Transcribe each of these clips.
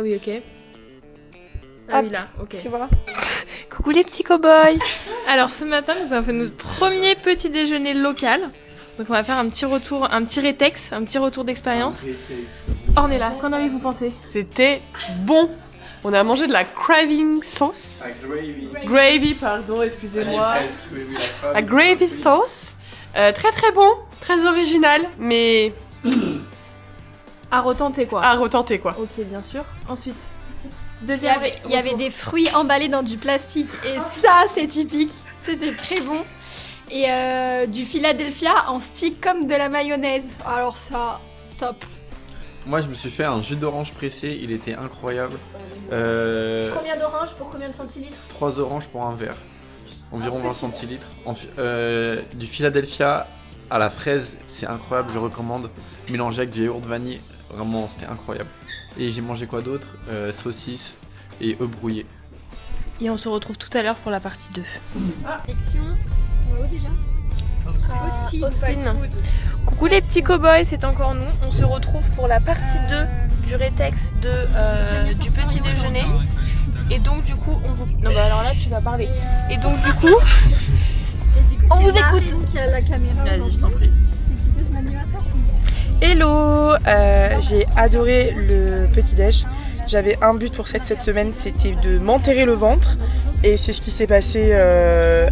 oui, ok. Ah Hop, oui, là, ok. Tu vois. Coucou les petits cow-boys. Alors ce matin, nous avons fait notre premier petit déjeuner local. Donc on va faire un petit retour, un petit rétex, un petit retour d'expérience. Ornella, qu'en avez-vous pensé? C'était bon. On a mangé de la craving sauce. Gravy, pardon, excusez-moi. La gravy sauce. Très très bon, très original, mais À retenter quoi. à retenter quoi. Ok, bien sûr. Ensuite, Il deuxième. y avait des fruits emballés dans du plastique et ça c'est typique. C'était très bon. Et du Philadelphia en stick comme de la mayonnaise. Alors ça, top. Moi, je me suis fait un jus d'orange pressé, il était incroyable. Combien d'oranges pour combien de centilitres? 3 oranges pour un verre, environ 20 centilitres. Du Philadelphia à la fraise, c'est incroyable, je recommande. Mélangé avec du yaourt vanille, vraiment, c'était incroyable. Et j'ai mangé quoi d'autre? Saucisses et œufs brouillés. Et on se retrouve tout à l'heure pour la partie 2. Action. On va où déjà Austin. Coucou les petits cow-boys, c'est encore nous. On se retrouve pour la partie 2 du rétex du petit déjeuner. Et donc du coup, on vous... Non bah alors là, tu vas parler. Et donc du coup... On vous écoute. Qui a la caméra. Vas-y, je t'en prie. Hello, j'ai adoré le petit-déj. J'avais un but pour cette semaine, c'était de m'enterrer le ventre. Et c'est ce qui s'est passé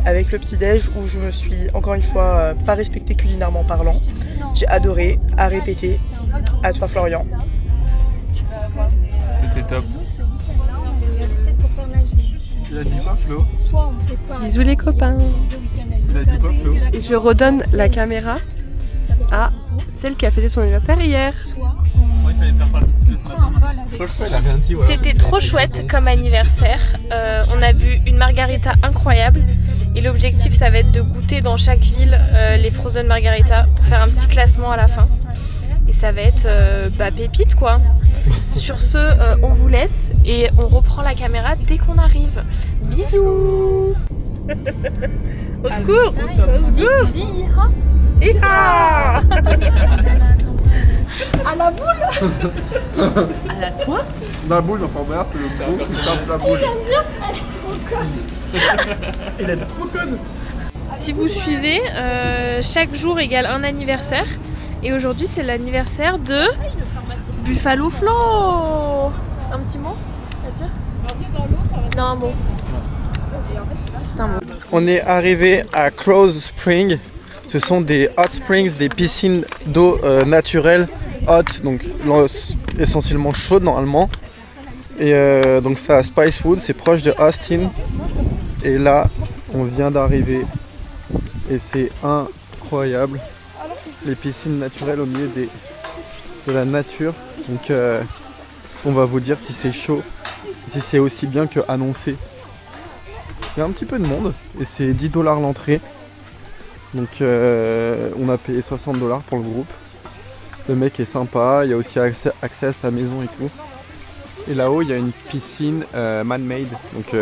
avec le petit-déj où je me suis encore une fois pas respectée culinairement parlant. J'ai adoré, à répéter. À toi Florian. C'était top. Tu l'as dit quoi Flo? Bisous les copains. Tu l'as dit quoi Flo? Et je redonne la caméra à celle qui a fêté son anniversaire hier. C'était trop chouette comme anniversaire. On a bu une margarita incroyable. Et l'objectif, ça va être de goûter dans chaque ville les frozen margarita pour faire un petit classement à la fin. Et ça va être pépite quoi. Sur ce, on vous laisse et on reprend la caméra dès qu'on arrive. Bisous. Au secours! À la boule. À la quoi? La boule, enfin merde, c'est le gros qui tape la boule. Il a dit trop conne! Si vous suivez, chaque jour égale un anniversaire. Et aujourd'hui, c'est l'anniversaire de Buffalo Flo. Un petit mot à dire? Non, un mot. C'est un mot. On est arrivé à Crow's Spring. Ce sont des hot springs, des piscines d'eau naturelle, hot, donc essentiellement chaude normalement. Et donc c'est à Spicewood, c'est proche de Austin. Et là, on vient d'arriver et c'est incroyable. Les piscines naturelles au milieu de la nature. Donc on va vous dire si c'est chaud, si c'est aussi bien que annoncé. Il y a un petit peu de monde et c'est 10 $ l'entrée. Donc on a payé 60 $ pour le groupe. Le mec est sympa, il y a aussi accès à sa maison et tout. Et là-haut il y a une piscine man-made, donc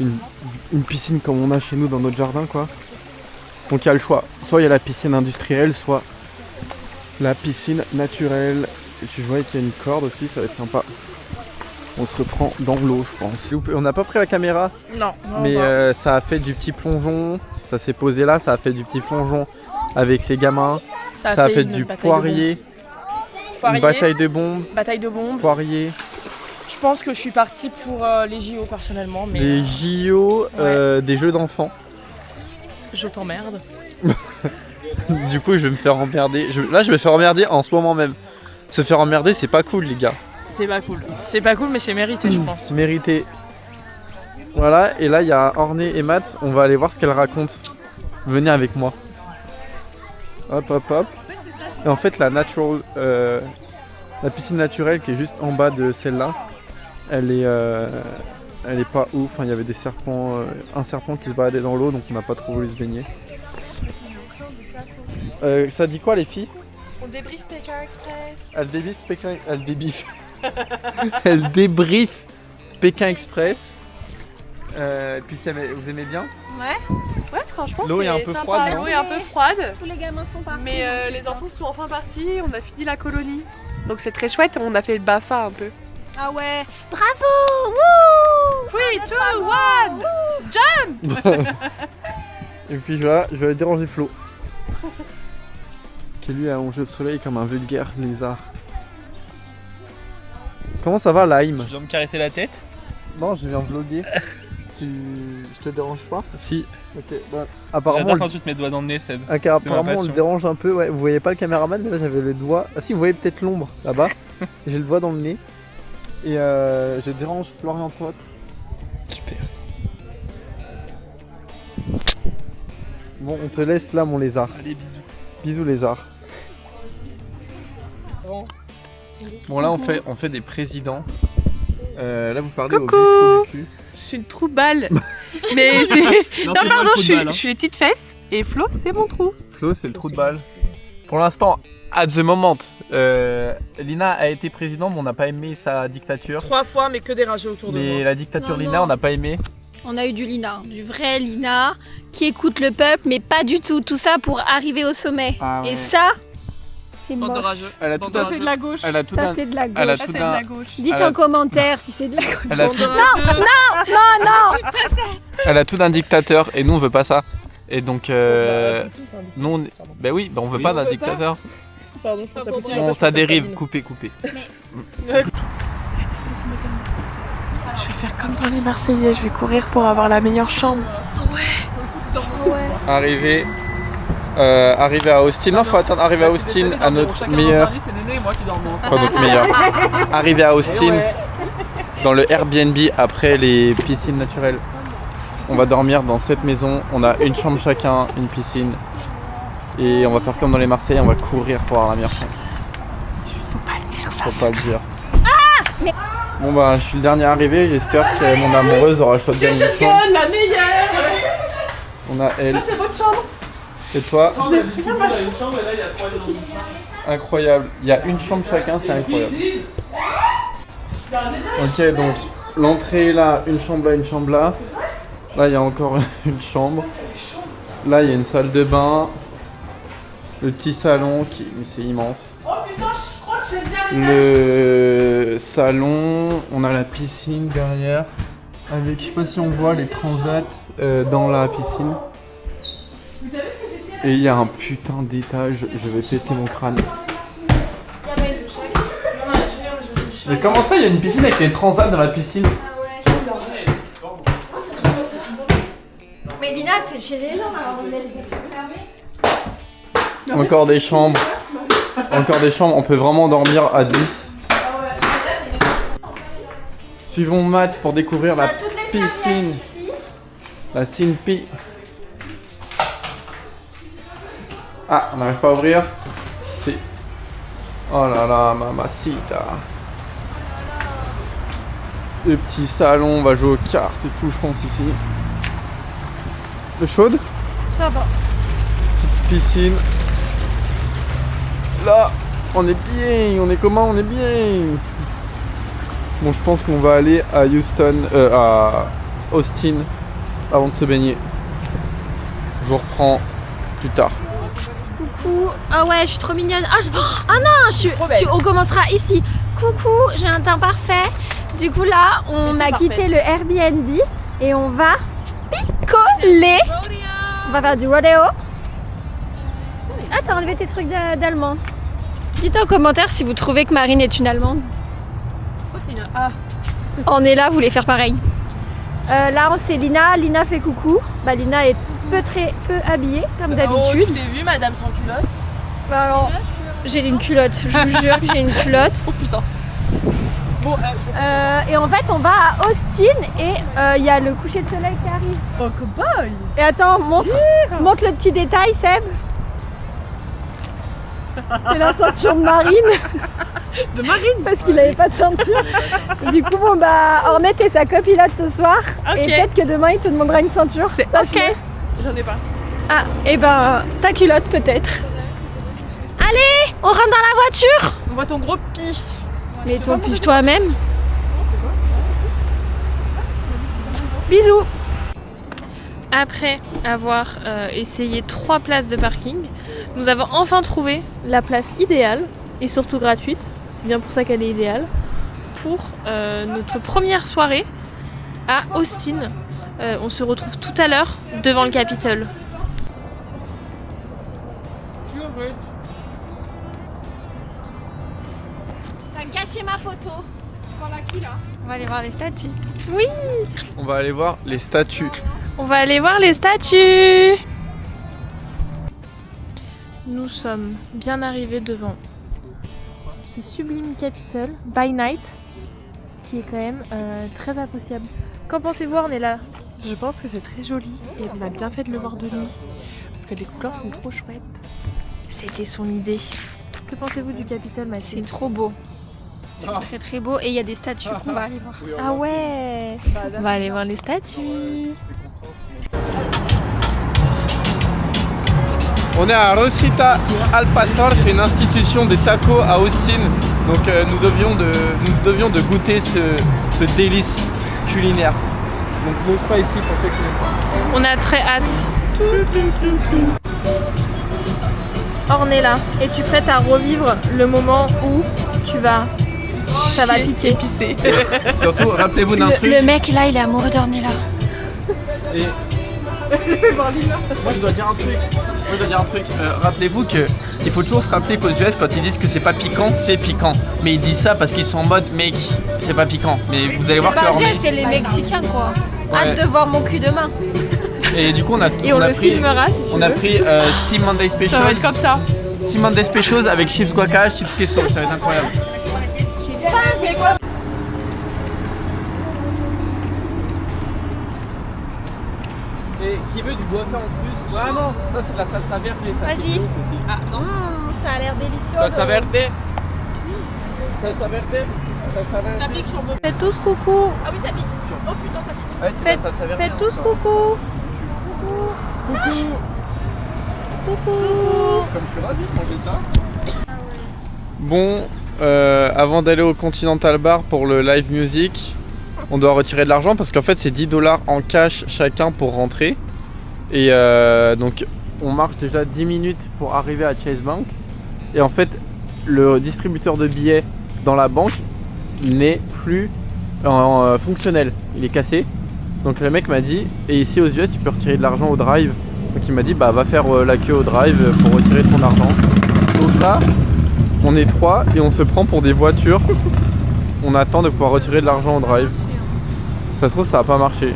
une piscine comme on a chez nous dans notre jardin quoi. Donc il y a le choix, soit il y a la piscine industrielle, soit la piscine naturelle. Et tu vois qu'il y a une corde aussi, ça va être sympa. On se reprend dans l'eau je pense. On n'a pas pris la caméra, Non, mais ça a fait du petit plongeon. Ça s'est posé là, ça a fait du petit plongeon avec les gamins. Ça a fait du poirier. Une bataille de bombes. Bataille de bombes. Poirier. Je pense que je suis partie pour les JO personnellement, mais Les JO des jeux d'enfants. je t'emmerde. Du coup, je vais me faire emmerder. Là, je vais me faire emmerder en ce moment même. Se faire emmerder, c'est pas cool, les gars. C'est pas cool. C'est pas cool, mais c'est mérité, je pense. C'est mérité. Voilà, et là, il y a Orné et Matt. On va aller voir ce qu'elle raconte. Venez avec moi. Hop, hop, hop. Et en fait, la piscine naturelle qui est juste en bas de celle-là, elle est pas ouf. Enfin, il y avait des serpents, un serpent qui se baladait dans l'eau, donc on n'a pas trop voulu se baigner. Ça dit quoi, les filles? On débriefe Pékin Express. Elle débriefe Pékin. Elle débriefe. Elle débriefe Pékin Express. Puis vous aimez bien? Ouais, franchement, l'eau est un c'est peu sympa. froide. L'eau est un peu froide, Tous les gamins sont partis. mais les enfants sont enfin partis. On a fini la colonie, donc c'est très chouette. On a fait le BAFA un peu. Ah ouais, bravo, wouh. 3, 2, 1, jump. Et puis là, je vais aller déranger Flo. Qui lui a un jeu de soleil comme un vulgaire lézard. Comment ça va, Lime? Tu dois me caresser la tête? Non, je viens vlogger. Je te dérange pas? Si. Ok, bah, apparemment, J'adore quand tu te mets le doigt dans le nez, Seb. ok, C'est ma apparemment on le passion. dérange un peu, ouais. Vous voyez pas le caméraman, mais là j'avais le doigt. Ah si, vous voyez peut-être l'ombre là-bas. J'ai le doigt dans le nez. Et je dérange Florian Toth. Super. Bon, on te laisse là, mon lézard. Allez, bisous. Bisous, lézard. Bon, là, on fait des présidents. Là, vous parlez Coucou. au bistrot du cul. Je suis une trouballe. Mais c'est. Non, c'est pas pardon, le trou de balle, hein. je suis les petites fesses. Et Flo, c'est mon trou. Flo, c'est le trou de balle. Pour l'instant, at the moment, Lina a été présidente, mais on n'a pas aimé sa dictature. 3 fois, mais que des rageux autour de Mais moi. la dictature Non, Lina, non. on n'a pas aimé. On a eu du Lina, du vrai Lina, qui écoute le peuple, mais pas du tout. Tout ça pour arriver au sommet. Ah ouais. Et ça, c'est Bande de moche. rageux. Elle a Bande tout de un. C'est de la gauche. Elle a tout Ça, un. c'est de la Elle a gauche. Ça, tout c'est de un. la gauche. Dites elle a- en commentaire si c'est de la gauche. Elle a Bande tout. de rageux. Non, non. Elle a tout d'un dictateur et nous on veut pas ça. Et donc nous on... Ben oui, ben on veut pas d'un dictateur. Pardon, je pense à Poutine. Bon, ça dérive, coupez. Je vais faire comme dans les Marseillais, je vais courir pour avoir la meilleure chambre. Arrivé à Austin. Non, faut attendre arriver à Austin à notre meilleur. C'est Néné et moi qui dormons ensemble. Pas notre meilleur. Arrivé à Austin dans le Airbnb après les piscines naturelles. On va dormir dans cette maison. On a une chambre chacun, une piscine. Et on va faire comme dans les Marseillais, on va courir pour avoir la meilleure chambre. Faut pas le dire ça. Faut pas le dire. Bon bah je suis le dernier arrivé, j'espère que mon amoureuse aura choisi une chambre. La meilleure. On a elle. C'est votre chambre. Et toi? Une chambre et là il y a 3 gens. Incroyable. Il y a une chambre chacun, c'est incroyable. Ok, donc l'entrée est là, une chambre là, une chambre là. Là, il y a encore une chambre. Là, il y a une salle de bain. Le petit salon qui. Mais c'est immense. Le salon, on a la piscine derrière. Avec, je sais pas si on voit les transats dans la piscine. Et il y a un putain d'étage, je vais péter mon crâne. Mais comment ça, il y a une piscine avec les transats dans la piscine? Mais Lina, c'est chez les gens, alors on laisse fermer. Encore des chambres. Encore des chambres, on peut vraiment dormir à 10. Suivons Matt pour découvrir la toutes les piscine. serviettes ici. La Sinpi. Ah, on n'arrive pas à ouvrir. Si. Oh là là, mamacita. Le petit salon, on va jouer aux cartes et tout, je pense, ici. Le chaude. Ça va. Petite piscine. Là, on est bien. On est comment? On est bien. Bon, je pense qu'on va aller à Houston, à Austin, avant de se baigner. Je vous reprends plus tard. Coucou. Ah ouais, je suis trop mignonne. Ah non, on commencera ici. Coucou, j'ai un teint parfait. Du coup là, on a quitté le Airbnb et on va picoler. On va faire du rodeo. Ah, t'as enlevé tes trucs d'allemand. Dites en commentaire si vous trouvez que Marine est une Allemande. Oh, c'est une. Ah. On est là, vous voulez faire pareil. Là, c'est Lina. Lina fait coucou. Bah, Lina est très peu habillée, comme Oh, d'habitude. tu t'es vu, madame sans culotte? Bah alors, j'ai une culotte. Je vous jure que j'ai une culotte. Oh putain. Bon, Et en fait, on va à Austin et il y a le coucher de soleil qui arrive. Oh, cowboy. Et attends, montre le petit détail, Seb. C'est la ceinture de Marine. De Marine. Parce qu'il avait pas de ceinture. Du coup, bon bah, Ornette est sa copilote ce soir. Ok. Et peut-être que demain, il te demandera une ceinture. C'est Sache-le. ok. J'en ai pas. Ah, et ben, ta culotte peut-être. Allez, on rentre dans la voiture. on voit ton gros pif. Mais ton pif toi-même. Bisous. Après avoir essayé 3 places de parking, nous avons enfin trouvé la place idéale et surtout gratuite, c'est bien pour ça qu'elle est idéale, pour notre première soirée à Austin. On se retrouve tout à l'heure devant le Capitole. T'as gâché ma photo. On va aller voir les statues. Oui, On va aller voir les statues. on va aller voir les statues. Nous sommes bien arrivés devant ce sublime Capitole by night, ce qui est quand même très appréciable. Qu'en pensez-vous, Ornella? Je pense que c'est très joli et on a bien fait de le voir de nuit parce que les couleurs sont trop chouettes. C'était son idée. Que pensez-vous du Capitole, C'est Mathilde? trop beau. C'est très très beau et il y a des statues qu'on va aller voir. Ah ouais, on va aller voir les statues. On est à Rosita Al Pastor, c'est une institution des tacos à Austin. Donc nous devions de goûter ce délice culinaire. Donc no spicy pour ceux qui n'aiment pas. On a très hâte. Ornella, es-tu prête à revivre le moment où ça va piquer? Épicé. Surtout, rappelez-vous d'un truc. Le mec là, il est amoureux d'Ornella. Et... Moi je dois dire un truc. Rappelez-vous que il faut toujours se rappeler qu'aux US, quand ils disent que c'est pas piquant, c'est piquant. Mais ils disent ça parce qu'ils sont en mode mec, c'est pas piquant. Mais vous allez voir que Ornella. C'est les Mexicains quoi. Ouais. Hâte de voir mon cul demain. Et du coup on a pris 6 Monday Ça Specials. va être comme ça. 6 Monday Specials avec chips guaca, chips queso, ça va être incroyable. J'ai faim, j'ai quoi? Et qui veut du guaca en plus? Ah non, ça c'est de la salsa verde. Vas-y. Ah non. Ça a l'air délicieux. Salsa verde. Salsa verde. Ça pique sur mon. Faites tous coucou. Ah oui, ça pique. Oh putain, ça pique. Ouais, c'est Faites, la salsa verde. faites tous coucou. Coucou. Comme je suis ravi de manger ça. Bon, avant d'aller au Continental Bar pour le live music, on doit retirer de l'argent parce qu'en fait c'est $10 en cash chacun pour rentrer. Et donc on marche déjà 10 minutes pour arriver à Chase Bank. Et en fait le distributeur de billets dans la banque n'est plus fonctionnel, il est cassé. Donc le mec m'a dit, et ici aux US tu peux retirer de l'argent au drive. Donc il m'a dit bah va faire la queue au drive pour retirer ton argent. Donc là on est 3 et on se prend pour des voitures. On attend de pouvoir retirer de l'argent au drive. Ça se trouve ça va pas marcher.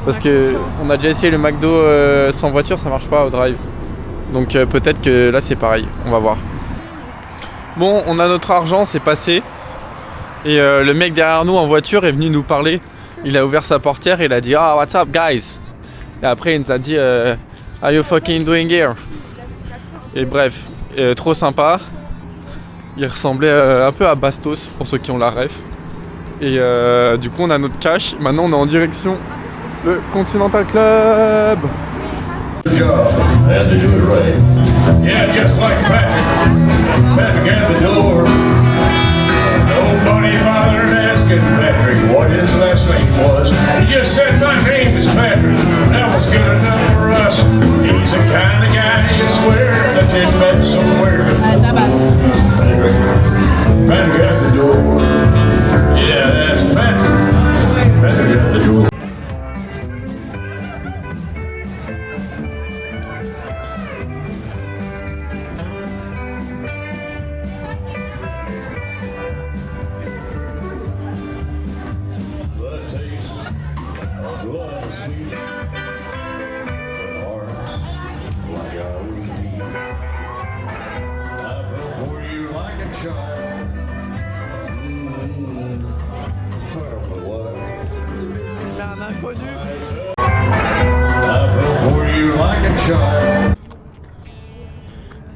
Parce que on a déjà essayé le McDo sans voiture, ça marche pas au drive. Donc peut-être que là c'est pareil, on va voir. Bon, on a notre argent, c'est passé. Et le mec derrière nous en voiture est venu nous parler. Il a ouvert sa portière et il a dit ah what's up guys. Et après il nous a dit are you fucking doing here? Et bref, trop sympa. Il ressemblait un peu à Bastos pour ceux qui ont la ref. Et du coup on a notre cash. Maintenant on est en direction le Continental Club. Job. Had to do it right. Yeah, just like Patrick. Patrick at the door. Nobody bothered asking Patrick what his last name was. He just said my name is Patrick. That was good enough for us. He's the kind of guy you swear that they've met somewhere before. Patrick. Patrick at the door. Yeah, that's Patrick. Patrick at the door.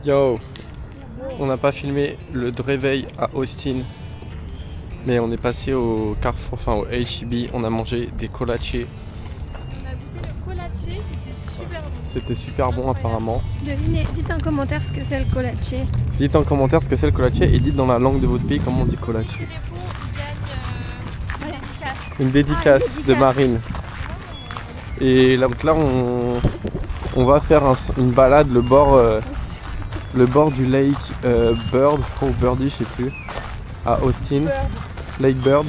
Yo, on n'a pas filmé le réveil à Austin, mais on est passé au Carrefour, enfin au H-E-B, on a mangé des kolaches. On a goûté le kolache, c'était super bon. C'était super bon apparemment. Devinez, dites en commentaire ce que c'est le kolache. Dites en commentaire ce que c'est le kolache et dites dans la langue de votre pays comment on dit kolache. Les bons gagnent dédicace. Une dédicace de Marine. Et là, donc là on va faire une balade le bord du lake Bird, je crois, ou Birdie, je sais plus, à Austin. Lake Bird.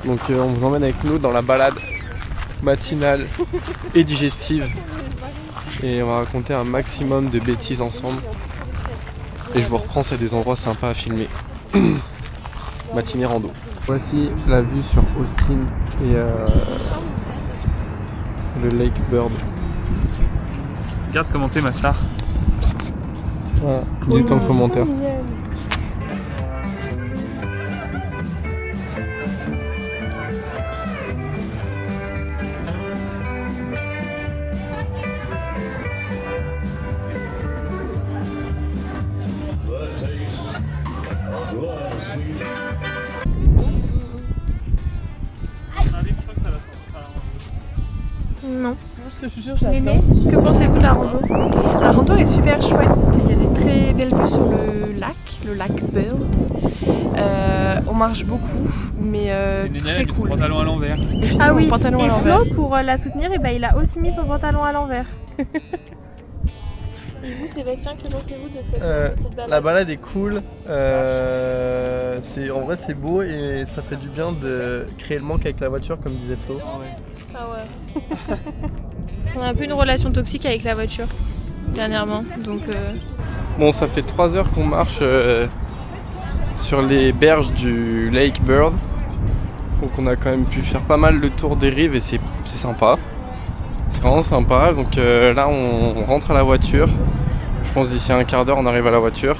Donc on vous emmène avec nous dans la balade matinale et digestive. Et on va raconter un maximum de bêtises ensemble. Et je vous reprends, c'est des endroits sympas à filmer. Matinée rando. Voici la vue sur Austin et le Lake Bird. Regarde commenter ma star. Voilà, dites en commentaire. Non. Néné, que pensez-vous de la rando? La rando est super chouette, il y a des très belles vues sur le lac Bird. On marche beaucoup, mais très cool. Son pantalon à l'envers. Ah oui, pantalon à et l'envers. Flo, pour la soutenir, et il a aussi mis son pantalon à l'envers. Et vous, Sébastien, que pensez-vous de cette balade? La balade est cool. En vrai, c'est beau et ça fait du bien de créer le manque avec la voiture, comme disait Flo. Ah ouais. On a un peu une relation toxique avec la voiture dernièrement, donc Bon, ça fait 3 heures qu'on marche sur les berges du Lake Bird. Donc on a quand même pu faire pas mal le tour des rives et c'est sympa. C'est vraiment sympa. Donc là on rentre à la voiture. Je pense d'ici un quart d'heure on arrive à la voiture.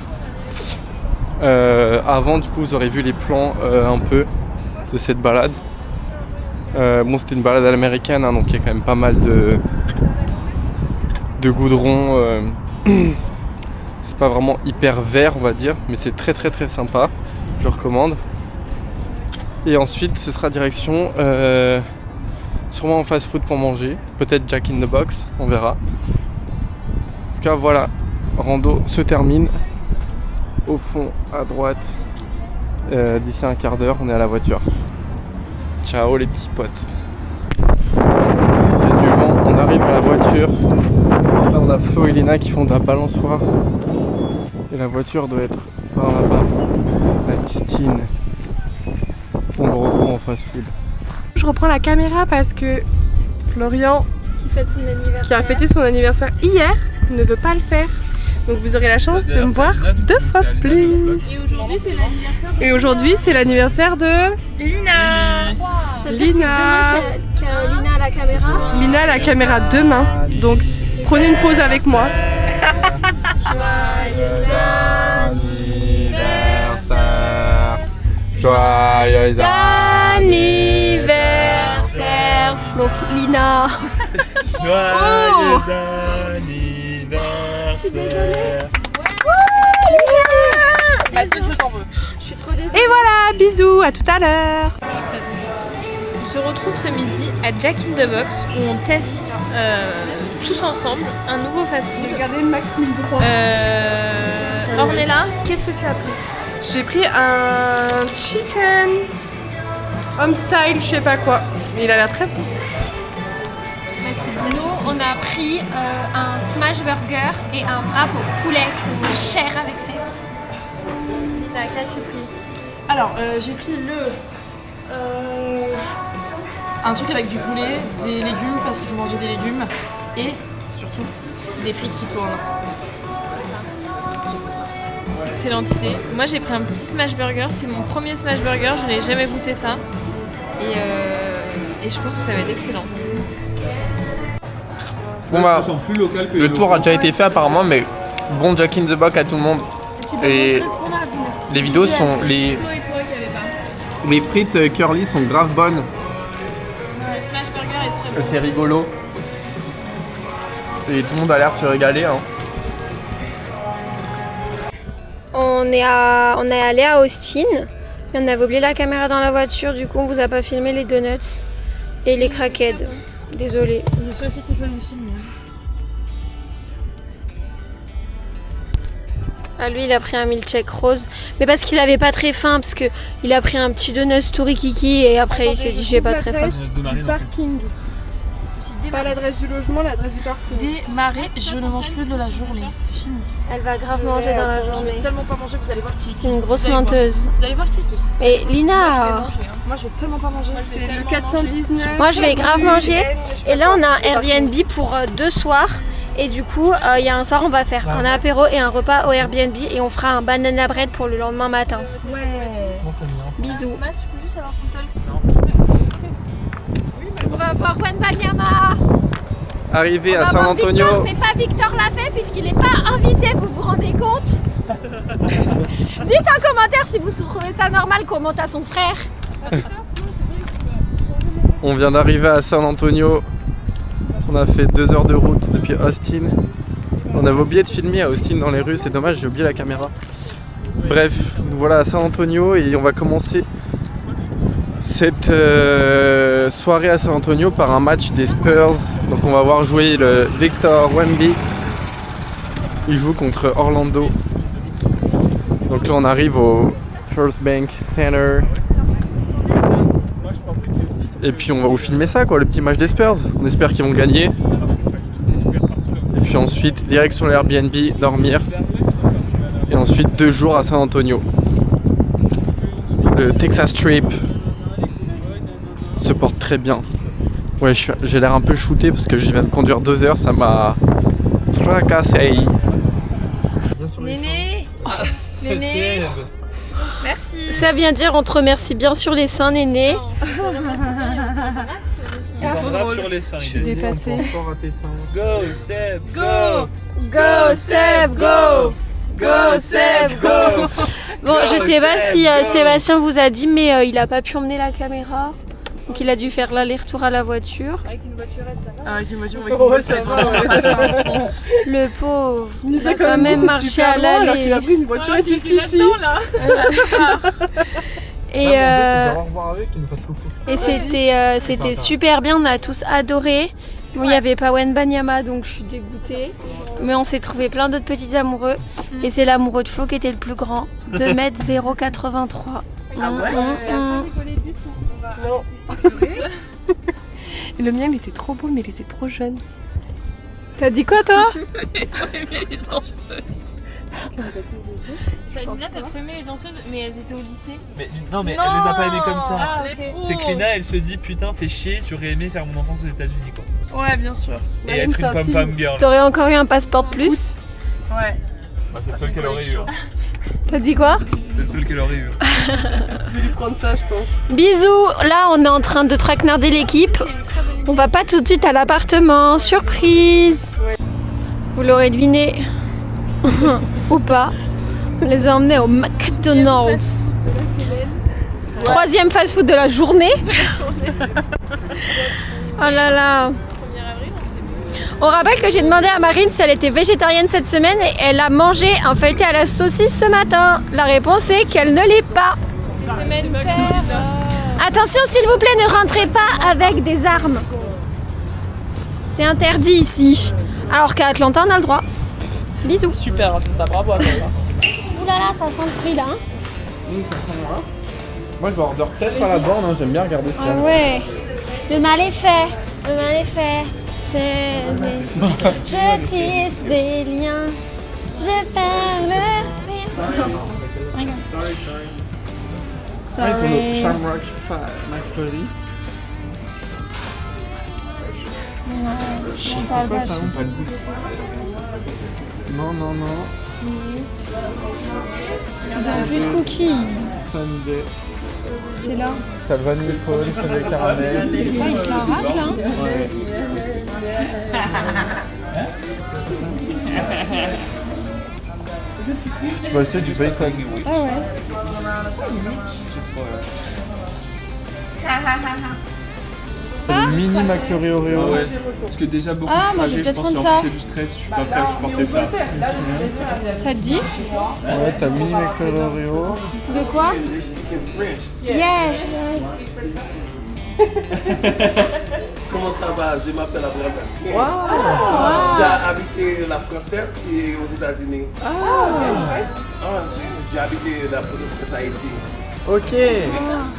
Avant du coup vous aurez vu les plans un peu de cette balade. Bon, c'était une balade à l'américaine, hein, donc il y a quand même pas mal de goudron. C'est pas vraiment hyper vert, on va dire, mais c'est très très très sympa. Je recommande. Et ensuite, ce sera direction sûrement en fast-food pour manger, peut-être Jack in the Box, on verra. En tout cas, voilà, rando se termine. Au fond, à droite, d'ici un quart d'heure, on est à la voiture. Ciao les petits potes. Il y a du vent, on arrive à la voiture. Là on a Flo et Lina qui font de la balançoire. Et la voiture doit être par là-bas. La titine. On le reprend en fast food. Je reprends la caméra parce que Florian, qui a fêté son anniversaire hier, ne veut pas le faire. Donc vous aurez la chance de me voir 2 fois plus. Et aujourd'hui c'est l'anniversaire de Lina. Lina a la caméra. Lina a la caméra demain. Donc prenez une pause avec moi. Joyeux anniversaire. Joyeux Anniversaire, Lina. Joyeux anniversaire. Je suis trop désolée. Et voilà, bisous, à tout à l'heure. on se retrouve ce midi à Jack in the Box où on teste tous ensemble un nouveau fast-food. Regardez le max 1003. Ornella, qu'est-ce que tu as pris? J'ai pris un chicken home style, je sais pas quoi. Mais il a l'air très bon. Nous, on a pris un smash burger et un wrap au poulet qu'on share avec Seb. Qu'as-tu pris? Alors, j'ai pris un truc avec du poulet, des légumes parce qu'il faut manger des légumes et surtout des frites qui tournent. Excellente idée. Moi j'ai pris un petit smash burger, c'est mon premier smash burger, je n'ai jamais goûté ça. Et je pense que ça va être excellent. Bon bah, le tour a déjà été fait apparemment, mais bon Jack in the Box à tout le monde. Et les vidéos sont... Les frites curly sont grave bonnes. Le smash burger est très bon. C'est rigolo. Et tout le monde a l'air de se régaler. Hein. On est allé à Austin et on avait oublié la caméra dans la voiture, du coup on vous a pas filmé les donuts et les crackheads. Désolée. Je suis aussi qui veulent les filmer. Ah, lui il a pris un milkshake rose, mais parce qu'il avait pas très faim, parce que il a pris un petit donut tout rikiki et après il s'est dit j'ai pas très faim. Parking. Pas l'adresse du logement, l'adresse du parking. Démarrer, je ne mange plus de la journée, c'est fini. Elle va grave manger dans la Je journée. vais tellement pas manger, vous allez voir Titi. C'est une grosse menteuse. Vous allez voir Titi. Et Lina, Moi je vais tellement pas manger. C'est le 419. moi je vais grave manger. Et là on a un Airbnb pour 2 soirs. Et du coup, il y a un soir on va faire un apéro et un repas au Airbnb. Et on fera un banana bread pour le lendemain matin. Ouais. Bisous. Matt, je peux juste avoir son tel. On va voir Wembanyama. Arrivé On à va San voir Antonio. Victor, mais pas Victor l'a fait puisqu'il n'est pas invité, vous vous rendez compte? Dites un commentaire si vous trouvez ça normal qu'on monte à son frère. On vient d'arriver à San Antonio. On a fait 2 heures de route depuis Austin. On avait oublié de filmer à Austin dans les rues, c'est dommage, j'ai oublié la caméra. Bref, nous voilà à San Antonio et on va commencer cette soirée à San Antonio par un match des Spurs. Donc on va voir jouer le Victor Wemby. Il joue contre Orlando. Donc là on arrive au First Bank Center. Et puis on va vous filmer ça quoi, le petit match des Spurs. On espère qu'ils vont gagner. Et puis ensuite direction l'Airbnb, dormir. Et ensuite 2 jours à San Antonio. Le Texas Trip se porte très bien. Ouais, j'ai l'air un peu shooté parce que je viens de conduire 2 heures, ça m'a fracassé. Néné. Néné. Merci. Ça vient dire on te remercie bien sur les seins, Néné. Sur les seins. Je suis dépassée. Go, Seb, go. Go Seb, go. Go Seb, go. Bon, je sais pas si Sébastien vous a dit, mais il a pas pu emmener la caméra. Donc il a dû faire l'aller-retour à la voiture. Avec une voiturette, ça va. Ah, j'imagine, ouais, ça va. Le pauvre, il a a quand même marché à l'aller. Il a pris une voiturette jusqu'ici. Et c'était super bien, on a tous adoré. Bon, il n'y avait pas Wembanyama, donc je suis dégoûtée. Mais on s'est trouvé plein d'autres petits amoureux. Et c'est l'amoureux de Flo qui était le plus grand. 2m083. Ah ouais, Non. Le mien, il était trop beau, mais il était trop jeune. T'as dit quoi toi? Lina, t'as trop aimé les danseuses, mais elles étaient au lycée. Mais, non, mais elle les a pas aimées comme ça. Ah, ok. C'est que Lina, elle se dit putain, fais chier, j'aurais aimé faire mon enfance aux États-Unis quoi. Ouais, bien sûr. Et être une pom-pom girl. T'aurais encore eu un passeport de plus? Ouais. Bah, c'est le seul qu'elle aurait eu. Hein. T'as dit quoi? C'est le seul qu'elle aurait eu. Je vais lui prendre ça, je pense. Bisous. Là on est en train de traquenarder l'équipe. On va pas tout de suite à l'appartement. Surprise. Vous l'aurez deviné. Ou pas. On les a emmenés au McDonald's. 3e fast-food de la journée. Oh là là. On rappelle que j'ai demandé à Marine si elle était végétarienne cette semaine et elle a mangé un feuilleté à la saucisse ce matin. La réponse est qu'elle ne l'est pas. Attention s'il vous plaît, ne rentrez pas avec des armes. C'est interdit ici. Alors qu'à Atlanta on a le droit. Bisous. Super, bravo à toi. Ouh là là, ça sent le fruit là. Hein. Ça sent moi. Moi je vais ordre peut-être à la borne, hein. J'aime bien regarder ce qu'il y a. Ah ouais. Le mal est fait. Le mal est fait. C'est des... Je tisse des liens. Je perds le lien. Ah, ils sont Sorry. au Shamrock McFlurry. Je parle pas. Ça n'a pas le goût. Non, non, non. Ils ont plus de cookies. Sunday. C'est là. T'as le vanille cone, sunday caramel. Ah, ils se la raclent hein. Ouais. Tu peux acheter du bacon. Ah ouais. T'as le mini McFlurry Oreo. Ouais, parce que déjà beaucoup Ah, de moi, je vais trajets, je peut-être pense prendre qu'en ça. plus c'est du stress, je suis pas prêt à supporter ça. Ça te dit? Ouais, t'as le mini McFlurry Oreo. De quoi? Yes. Comment ça va? Je m'appelle Abraham Gasquet. J'ai habité la française, c'est aux États-Unis. J'ai habité la province Haïti. Ok.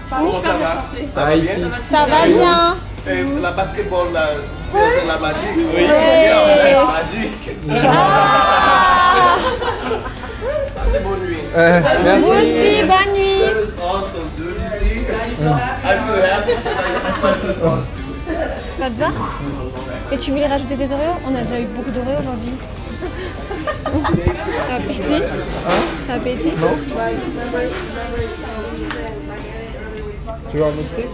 Comment ça va? Ça va bien? Ça va bien. La basketball, là, C'est la magie. Oui. La magique. C'est bonne nuit. Merci. Vous aussi, bonne nuit. That is awesome, dude. You see? I feel happy because I Ça te va? Et tu voulais rajouter des Oreos? On a déjà eu beaucoup d'Oreos aujourd'hui. T'as pété? T'as pété? Non. Tu veux un autre truc?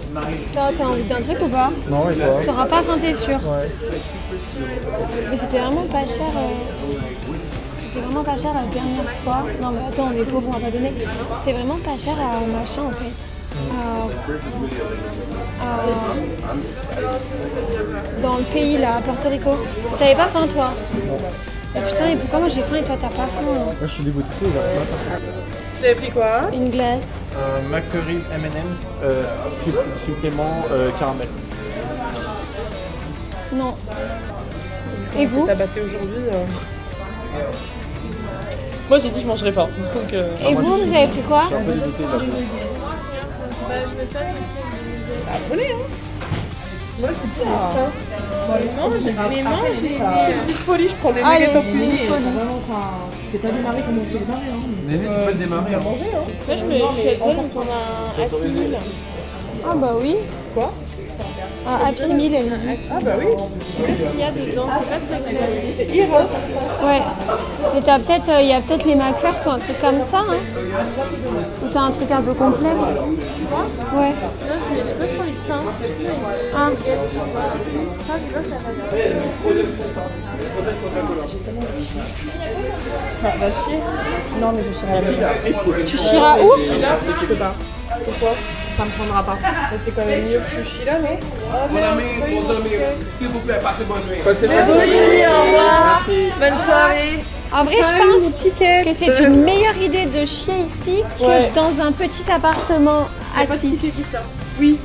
Toi, t'as envie d'un truc ou pas? Non, et toi? T'auras pas faim, t'es sûr? Ouais. Mais c'était vraiment pas cher. C'était vraiment pas cher la dernière fois. Non mais attends, on est pauvres, on va pas donner. C'était vraiment pas cher à machin en fait. Dans le pays là, à Porto Rico. T'avais pas faim toi? Oh, putain, mais pourquoi moi j'ai faim et toi t'as pas faim? Moi je suis dégoûté. Tu avais pris quoi? Une glace. McFlurry M&M's supplément caramel. Non. Et vous? C'est tabassé aujourd'hui. Moi j'ai dit je mangerai pas. Donc, Et vous avez pris quoi? Je suis un peu dégoûté là. Abonnez hein. Moi c'est bien. J'ai une folie, je prends des Allez, nuggets en une plus. folie. t'es pas démarré comme on s'est démarré. Néné, tu peux te démarrer. Moi je me suis à quand on a un Happy Meal. Ah bah oui. Quoi? Un Happy Meal, elle dit. Ah bah oui. Je sais pas ce qu'il y a dedans, c'est pas très clair. C'est Ira. Ouais. Et t'as peut-être, il y a peut-être les McFirst ou un truc comme ça, hein. Ou t'as un truc un peu complet. Ouais. Non, je peux prendre le pain. Ah. Ça, j'ai pas que ça fasse. Ah, va chier. Non mais je chierai la vie. Tu chieras où? Je peux pas. Pourquoi? Ça me prendra pas. C'est quand même mieux que je chie là, non? Mon ami, s'il vous plaît, passez bonne nuit. Merci, au revoir. Bonne soirée. En vrai, je pense que c'est une meilleure idée de chier ici que dans un petit appartement à 6. Oui.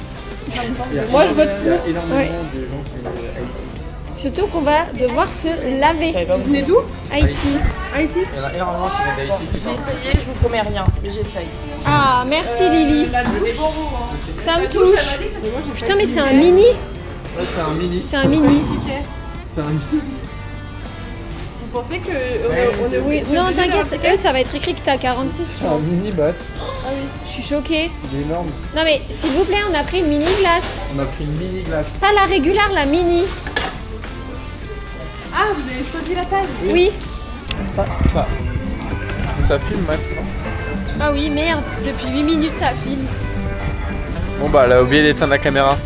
Moi, je vote Il y a pour. énormément Ouais. de gens qui veulent Haïti. Surtout qu'on va devoir se laver. Vous venez d'où? Haïti. Haïti. Il y en a énormément qui viennent d'Haïti. Je vais essayer, je vous promets rien, mais j'essaye. Ah, merci Lily. Ça me touche. Putain, mais c'est un mini. Ouais, c'est un mini. C'est un mini. C'est un mini. Vous pensez que on est Oui, non, t'inquiète, eux, ça va être écrit que t'as 46, je C'est un pense. mini bat. Je suis choquée. Il est énorme. Non, mais s'il vous plaît, on a pris une mini glace. On a pris une mini glace. Pas la régulière, la mini. Ah, vous avez choisi la taille? Oui. Ça filme Max, non? Ah oui, merde, depuis 8 minutes ça file. Bon bah elle a oublié d'éteindre la caméra.